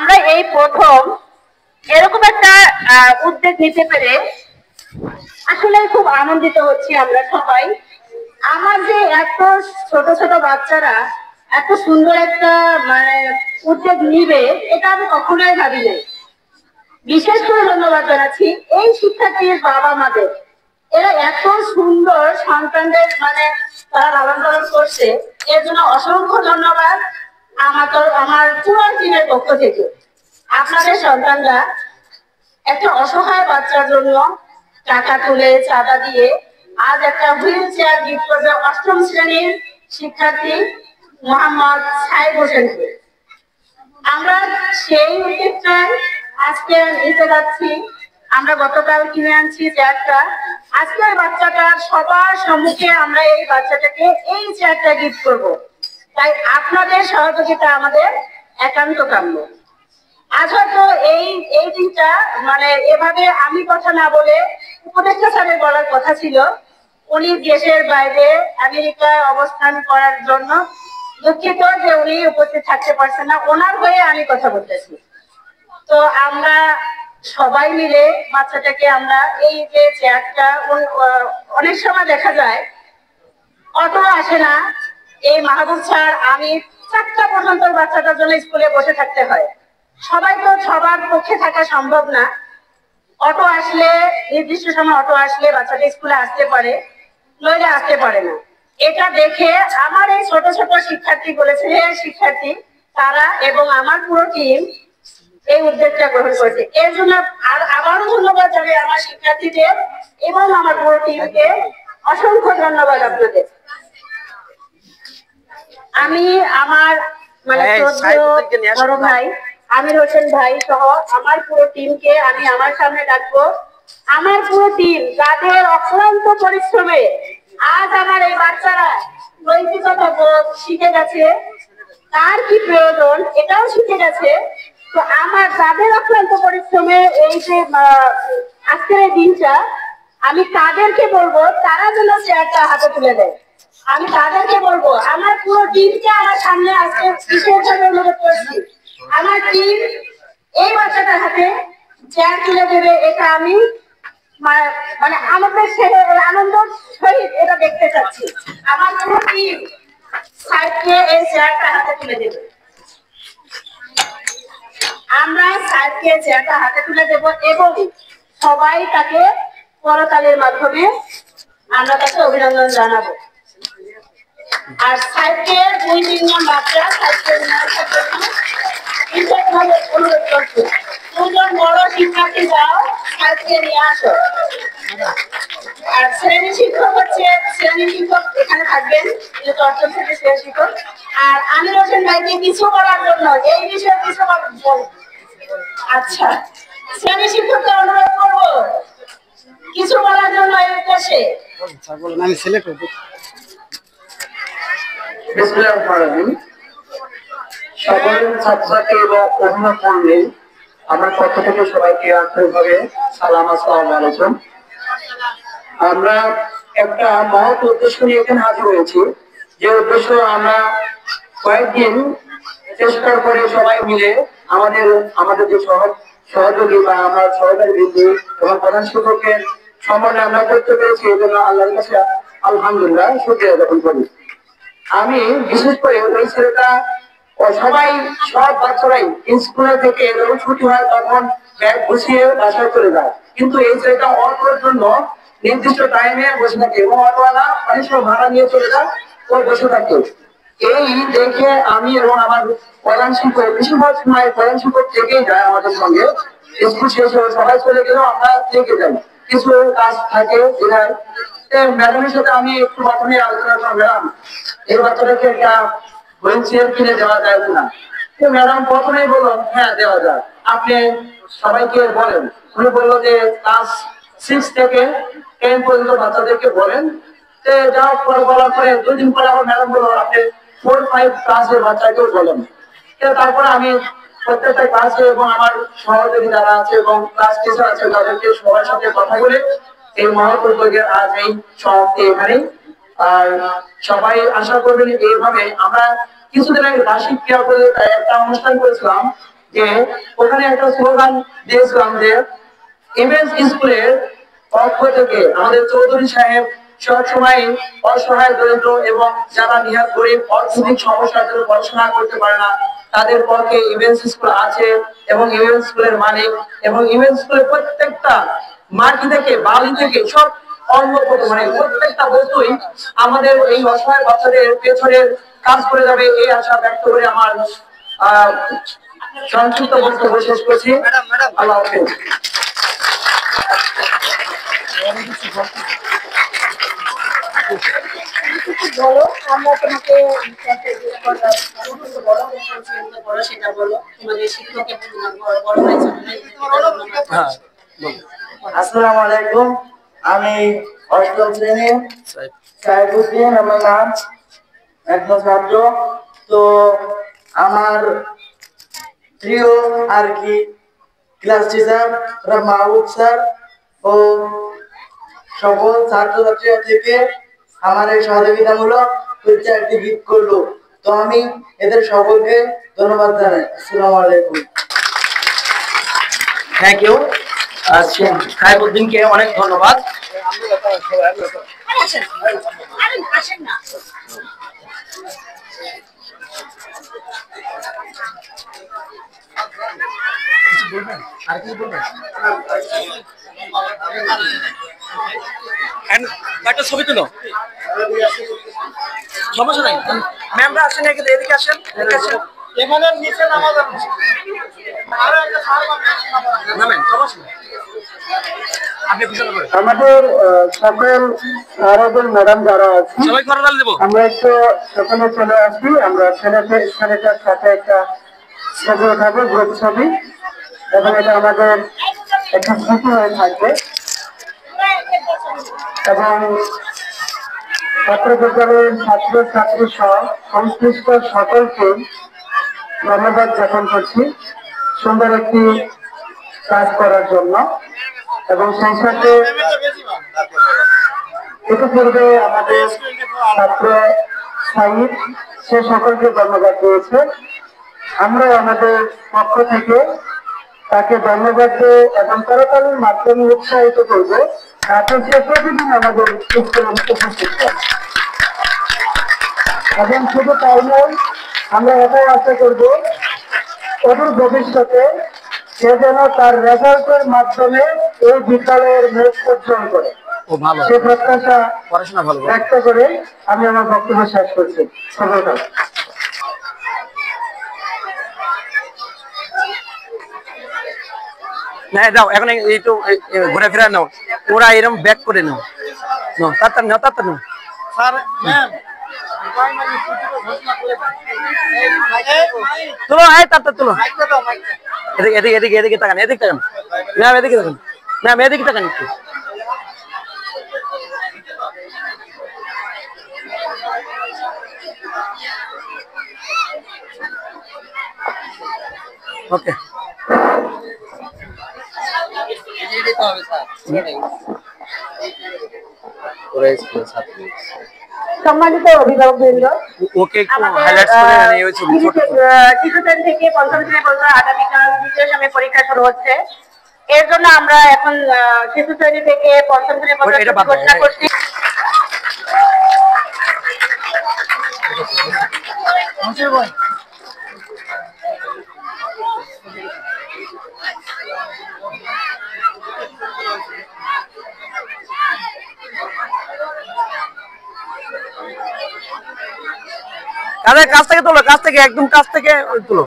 আমরা এই প্রথম এরকম একটা উদ্যোগ নিতে পেরে আসলে খুব আনন্দিত হচ্ছি আমরা সবাই। আমার যে এত ছোট ছোট বাচ্চারা এত সুন্দর একটা মানে উদ্যোগ নিবে এটা আমি কখনোই ভাবি নাই। বিশেষ করে ধন্যবাদ জানাচ্ছি এই শিক্ষার্থীর বাবা মাদের। এরা এত সুন্দর সন্তানদের মানে তারা লালন পালন করছে, এর জন্য অসংখ্য ধন্যবাদ আমার পুরো টিমের পক্ষ থেকে। আপনাদের সন্তানরা একটা অসহায় বাচ্চার জন্য টাকা তুলে চাঁদা দিয়ে আজ একটা হুইল চেয়ার গিফট করবে অষ্টম শ্রেণীর শিক্ষার্থী মোহাম্মদ সাইদ হোসেনকে। আমরা সেই উদ্যোগটাই আজকে নিতে যাচ্ছি। আমরা গতকাল কিনে আনছি চেয়ারটা, আজকের বাচ্চাটার সবার সম্মুখে আমরা এই বাচ্চাটাকে এই চেয়ারটা গিফট করব। তাই আপনাদের সহযোগিতা আমাদের একান্ত কাম্য। আজ হয়তো এই এই দিনটা মানে এভাবে আমি কথা না বলে উপদেষ্টা স্যারের বলার কথা ছিল। উনি দেশের বাইরে আমেরিকায় অবস্থান করার জন্য দুঃখিত যে উনি উপস্থিত থাকতে পারছেন না, ওনার হয়ে আমি কথা বলতেছি। তো আমরা সবাই মিলে বাচ্চাটাকে আমরা এই যে চেয়ারটা, অনেক সময় দেখা যায় অটো আসে না, এই মাহবুব স্যার আমি 4টা পর্যন্ত বাচ্চাটার জন্য স্কুলে বসে থাকতে হয়। সবাই তো সবার পক্ষে থাকা সম্ভব না। অটো আসলে নির্দিষ্ট সময় অটো আসলে বাচ্চাটা স্কুলে আসতে পারে, নইলে আসতে পারে না। এটা দেখে আমার এই ছোট ছোট শিক্ষার্থী বলেছে, শিক্ষার্থী তারা এবং আমার পুরো টিম এই উদ্যোগটা গ্রহণ করেছে। এর জন্য আর আবারও ধন্যবাদ জানাই আমার শিক্ষার্থীদের এবং আমার পুরো টিমকে। অসংখ্য ধন্যবাদ আপনাদের। আমি আমার মানে বড় ভাই আমির হোসেন ভাই সহ আমার পুরো টিমকে আমি আমার সামনে ডাকবো। আমার পুরো টিম যাদের অক্লান্ত পরিশ্রমে আজ আমার এই বাচ্চারা নৈতিকতা বোধ শিখে গেছে, তার কি প্রয়োজন এটাও শিখে গেছে। তো আমার যাদের অক্লান্ত পরিশ্রমে এই যে আজকের এই দিনটা, আমি তাদেরকে বলবো তারা যেন চেয়ারটা হাতে তুলে দেয়। আমি তাদেরকে বলবো আমার পুরো টিমকে আমার সামনে আজকে বিশেষভাবে অনুরোধ করছি, আমার টিম এই বাচ্চাটার হাতে চেয়ার তুলে দেবে। এটা আমি মানে আমাদের আনন্দ সহিত এটা দেখতে চাচ্ছি। আমার পুরো টিম সাইডকে এই চেয়ারটা হাতে তুলে দেবে। আমরা সাইডকে চেয়ারটা হাতে তুলে দেব এবং সবাই তাকে করতালির মাধ্যমে আমরা তাকে অভিনন্দন জানাবো। আর সাইডকে 2-3 জন বাচ্চা সাইডকে বিশেষভাবে অনুরোধ করছি, 2 জন বড় শিক্ষার্থী যাও সাইডকে নিয়ে আসো। আর শ্রেণী শিক্ষক হচ্ছে শ্রেণী শিক্ষক এখানে থাকবেন, যেহেতু অষ্টম শ্রেণীর শ্রেণী শিক্ষক। আর আমির হোসেন ভাইকে কিছু বলার জন্য এই বিষয়ে কিছু আচ্ছা শ্রেণী শিক্ষককে অনুরোধ করবো কিছু বলার জন্য এই উদ্দেশ্যে। আমি সিলেক্ট করব। সকল ছাত্রছাত্রী এবং অভিভাবকমণ্ডলী আমার পক্ষ থেকে সবাইকে আন্তরিকভাবে সালাম, আসসালামু আলাইকুম। আমরা একটা মহৎ উদ্দেশ্য নিয়ে এখানে হাজির হয়েছি, যে উদ্দেশ্য আমরা কয়েকদিন চেষ্টা করে সবাই মিলে আমাদের যে সহযোগী বা আমার সহকারী বৃদ্ধি এবং প্রধান শিক্ষকের সম্মানে আমরা করতে পেরেছি, এই জন্য আল্লাহর কাছে আলহামদুলিল্লাহ শুকরিয়া জ্ঞাপন করি। আমি বিশেষ করে ওই ছেলেটা সবাই সব বাচ্চারাই স্কুলে থেকে যখন ছুটি হয় তখন ব্যাগ গুছিয়ে বাসায় চলে যায়, কিন্তু এই ছেলেটা অটোর জন্য নির্দিষ্ট টাইমে বসে থাকে এবং অটোওয়ালা অনেক সময় ভাড়া নিয়ে চলে যায়, ওই বসে থাকে। এই দেখে আমি এবং আমার প্রধান শিক্ষক, বেশিরভাগ সময় প্রধান শিক্ষক থেকেই যায় আমাদের সঙ্গে। স্কুল শেষ হয়ে সবাই চলে গেলেও আমরা থেকে যাই, কিছু কাজ থাকে। ম্যাডামের সাথে আমি একটু প্রথমে আলোচনা করলাম এই বাচ্চাটাকে একটা হুইল চেয়ার কিনে দেওয়া যায় কিনা। ম্যাডাম প্রথমেই বললো হ্যাঁ দেওয়া যায়, আপনি সবাইকে বলেন। উনি বললো যে ক্লাস 6 থেকে 10 পর্যন্ত বাচ্চাদেরকে বলেন। যাওয়ার পরে বলার পরে 2 দিন পরে আমার ম্যাডাম বললো আপনি 4-5 ক্লাসের বাচ্চাকেও বলেন। তারপরে আমি প্রত্যেকটা ক্লাসে এবং আমার সহযোগী যারা আছে এবং ক্লাস টিচার আছে তাদেরকে সবার সাথে কথা বলে এই মহৎ উদ্যোগের আজ এই সমাপ্তি এখানেই। আর সবাই আশা করবেন এইভাবে। আমরা কিছুদিন আগে বার্ষিক ক্রিয়া একটা অনুষ্ঠান করেছিলাম, যে ওখানে একটা স্লোগান দিয়েছিলাম যে ইমেজ স্কুলের পক্ষ থেকে আমাদের চৌধুরী সাহেব সবসময় অসহায় দরিদ্র এবং যারা নিহাত গরিব অর্থনৈতিক সমস্যার জন্য পড়াশোনা করতে পারে না তাদের পক্ষে ইমেজ স্কুল আছে এবং ইমেজ স্কুলের মালিক এবং ইমেজ স্কুলের প্রত্যেকটা মাটি থেকে বালি থেকে সব মানে প্রত্যেকটা বস্তুই আমাদের এই অসহায় বাচ্চাদের পেছনের কাজ করে যাবে এই আশা ব্যক্ত করে আমার সংক্ষিপ্ত বক্তব্য শেষ করছি। আল্লাহ হাফেজ। বলো, আমরা তোমাকে সেটা বলো, তোমাদের শিক্ষকের বড় হয়েছে। আসসালামু আলাইকুম, আমি অষ্টম শ্রেণী সাইফুদ্দিন আমার নাম, একজন ছাত্র। তো আমার প্রিয় আর কি ক্লাস টিচার মাহবুব স্যার ও সকল ছাত্রছাত্রীরা থেকে আমার এই সহযোগিতামূলক পরিচয়টি গিফট করলো। তো আমি এদের সকলকে ধন্যবাদ জানাই। আসসালামু আলাইকুম। থ্যাংক ইউ সাইফুদ্দিনকে অনেক ধন্যবাদ। আর কি বলবেন? একটা ছবি তুলো, সমস্যা নাই। ম্যামরা আসেন, এদিকে আসেন, এখানে নিচে নামা যাবে। আমাদের সকল স্যার ম্যাডাম যারা আছে আমরা একটু সেখানে চলে আসি। আমরা ছেলেটার সাথে একটা ছবি উঠাবো, গ্রুপ ছবি, এবং এটা আমাদের একটা স্মৃতি হয়ে থাকবে। এবং ছাত্র বিদ্যালয়ের ছাত্র ছাত্রী সহ সংশ্লিষ্ট সকলকে ধন্যবাদ জ্ঞাপন করছি সুন্দর একটি কাজ করার জন্য। এবং সেই সাথে ইতিপূর্বে আমাদের ছাত্র সাইদ সে সকলকে ধন্যবাদ দিয়েছে। আমরা আমাদের পক্ষ থেকে তাকে ধন্যবাদ দিয়ে এবং করতালির মাধ্যমে উৎসাহিত করবো যাতে সে প্রতিদিন আমাদের স্কুলে উপস্থিত হয়। এবং শুধু তাই নয়, আমরা এটাই আশা করবো অদূর ভবিষ্যতে সে যেন তার রেজাল্টের মাধ্যমে এই বিদ্যালয়ের মুখ উজ্জ্বল করে, সে প্রত্যাশা ব্যক্ত করে আমি আমার বক্তব্য শেষ করছি। সফলতা। না দাও, এখন এই তো ঘুরে ফিরে নাও, ওরা এরকম ব্যাক করে নাও, তাড়াতাড়ি নাও, তাড়াতাড়ি নাও। তুলো, তাড়াতাড়ি তুলো। এদিকে এদিকে এদিকে তাকান, এদিকে তাকান ম্যাম, এদিকে তাকান ম্যাম, এদিকে তাকান একটু। ওকে, সম্মানিত অভিভাবকবৃন্দ, ওকে একটু হাইলাইটস করে নিয়ে ওই ছবি শিশু শ্রেণী থেকে পঞ্চম শ্রেণী পর্যন্ত আগামীকাল দ্বিতীয় সময় পরীক্ষা শুরু হচ্ছে। এর জন্য আমরা এখন শিশু শ্রেণী থেকে পঞ্চম শ্রেণী পর্যন্ত ঘোষণা করছি। কাছ থেকে তোলো, কাছ থেকে, একদম কাছ থেকে তুলো।